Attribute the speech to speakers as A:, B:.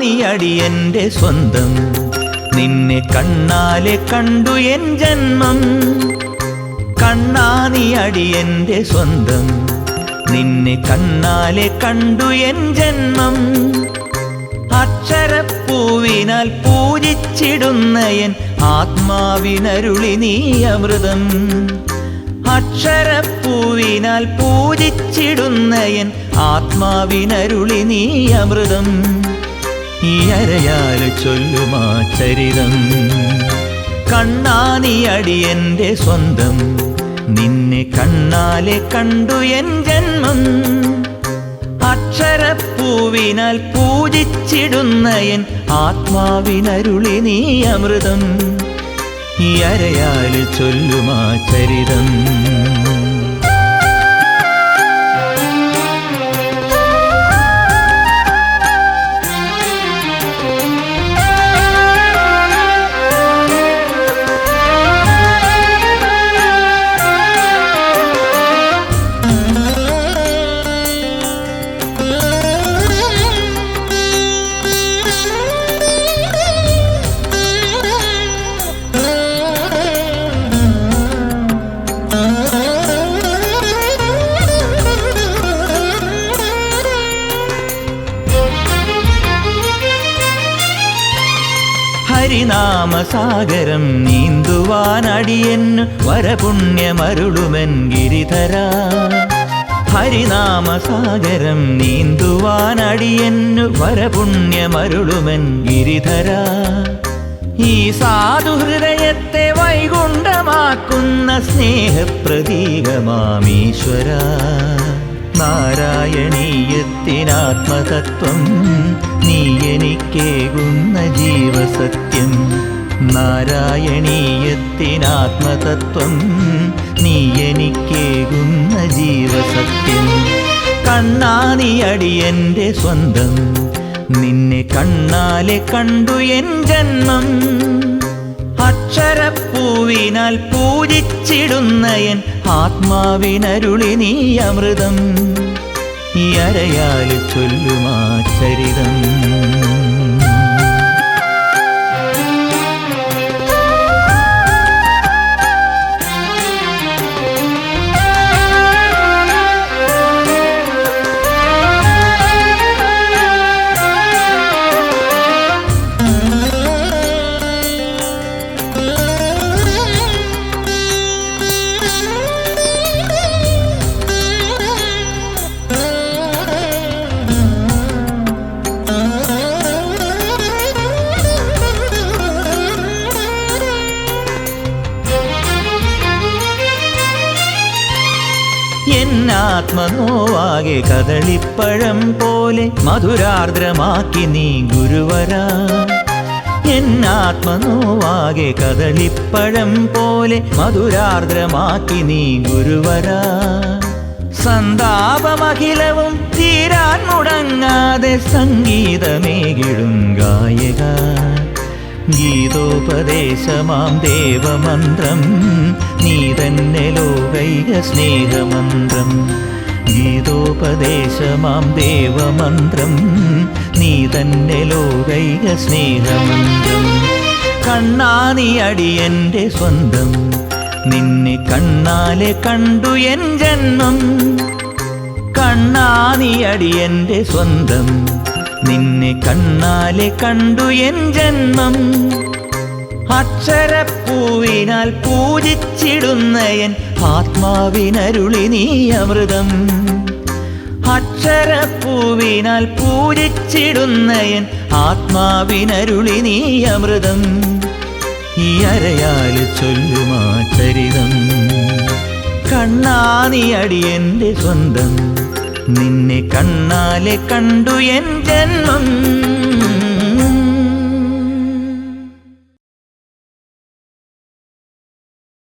A: നീ അടിയന്റെ സ്വന്തം, നിന്നെ കണ്ണാലെ കണ്ടു എൻ ജന്മം. കണ്ണാ നീ അടിയന്റെ സ്വന്തം, നിന്നെ കണ്ണാലെ കണ്ടു എൻ ജന്മം. അക്ഷരപ്പൂവിനാൽ പൂജിച്ചിടുന്ന എൻ ആത്മാവിനരുളി നീ അമൃതം. അക്ഷരപ്പൂവിനാൽ പൂജിച്ചിടുന്ന എൻ ആത്മാവിനരുളി നീ അമൃതം. ഈ അരയാൽ ചൊല്ലുമാ ചരിതം. കണ്ണാ നീ അടിയന്റെ സ്വന്തം, നിന്നെ കണ്ണാലെ കണ്ടു എൻ ജന്മം. അക്ഷരപ്പൂവിനാൽ പൂജിച്ചിടുന്ന എൻ ആത്മാവിനരുളി നീ അമൃതം. ഈ അരയാൽ ചൊല്ലുമാ ചരിതം. ഹരിനാമസാഗരം നീന്തുവാനടിയന്നു വരപുണ്യമരുളുമെൻ ഗിരിധര. ഹരിനാമസാഗരം നീന്തുവാനടിയന്നു വരപുണ്യമരുളുമെൻ ഗിരിധര. ഈ സാധുഹൃദയത്തെ വൈകുണ്ഠമാക്കുന്ന സ്നേഹപ്രതീകമാമീശ്വര. നാരായണീയത്തിനാത്മതത്വം നീ എനിക്കേകുന്ന ജീവസത്യം. നാരായണീയത്തിനാത്മതത്വം നീ എനിക്കേകുന്ന ജീവസത്യം. കണ്ണാ നീ അടിയന്റെ സ്വന്തം, നിന്നെ കണ്ണാലെ കണ്ടു എൻ ജന്മം. അക്ഷരപ്പൂവിനാൽ പൂജിച്ചിടുന്ന എൻ ആത്മാവിനരുളി നീ അമൃതം. ഈ അരയാൽ ചൊല്ലുമാ ചരിതം. എന്നാത്മനോവാകെ കദളിപ്പഴം പോലെ മധുരാർദ്രമാക്കി നീ ഗുരുവര. എന്നാത്മനോവാകെ കദളിപ്പഴം പോലെ മധുരാർദ്രമാക്കി നീ ഗുരുവര. സന്താപമഖിലവും തീരാൻ മുടങ്ങാതെ സംഗീതമേകിടും ഗായക. ഗീതോപദേശമാം ദേവമന്ത്രം നീ തന്നെ ലോകൈക സ്നേഹമന്ത്രം. ഗീതോപദേശമാം ദേവമന്ത്രം നീ തന്നെ ലോകൈക സ്നേഹമന്ത്രം. കണ്ണാ നീ അടിയന്റെ സ്വന്തം, നിന്നെ കണ്ണാലെ കണ്ടു എൻ ജന്മം. കണ്ണാ നീ അടിയന്റെ സ്വന്തം, നിന്നെ കണ്ണാലെ കണ്ടു എൻ ജന്മം. അക്ഷരപ്പൂവിനാൽ പൂജിച്ചിടുന്ന എൻ ആത്മാവിനരുളി നീ അമൃതം. അക്ഷരപ്പൂവിനാൽ പൂജിച്ചിടുന്ന എൻ ആത്മാവിനരുളി നീ അമൃതം. ഈ അരയാൽ ചൊല്ലുമാ ചരിതം. കണ്ണാ നീ അടിയന്റെ സ്വന്തം, നിന്നെ കണ്ണാലെ കണ്ടു എൻ ജന്മം.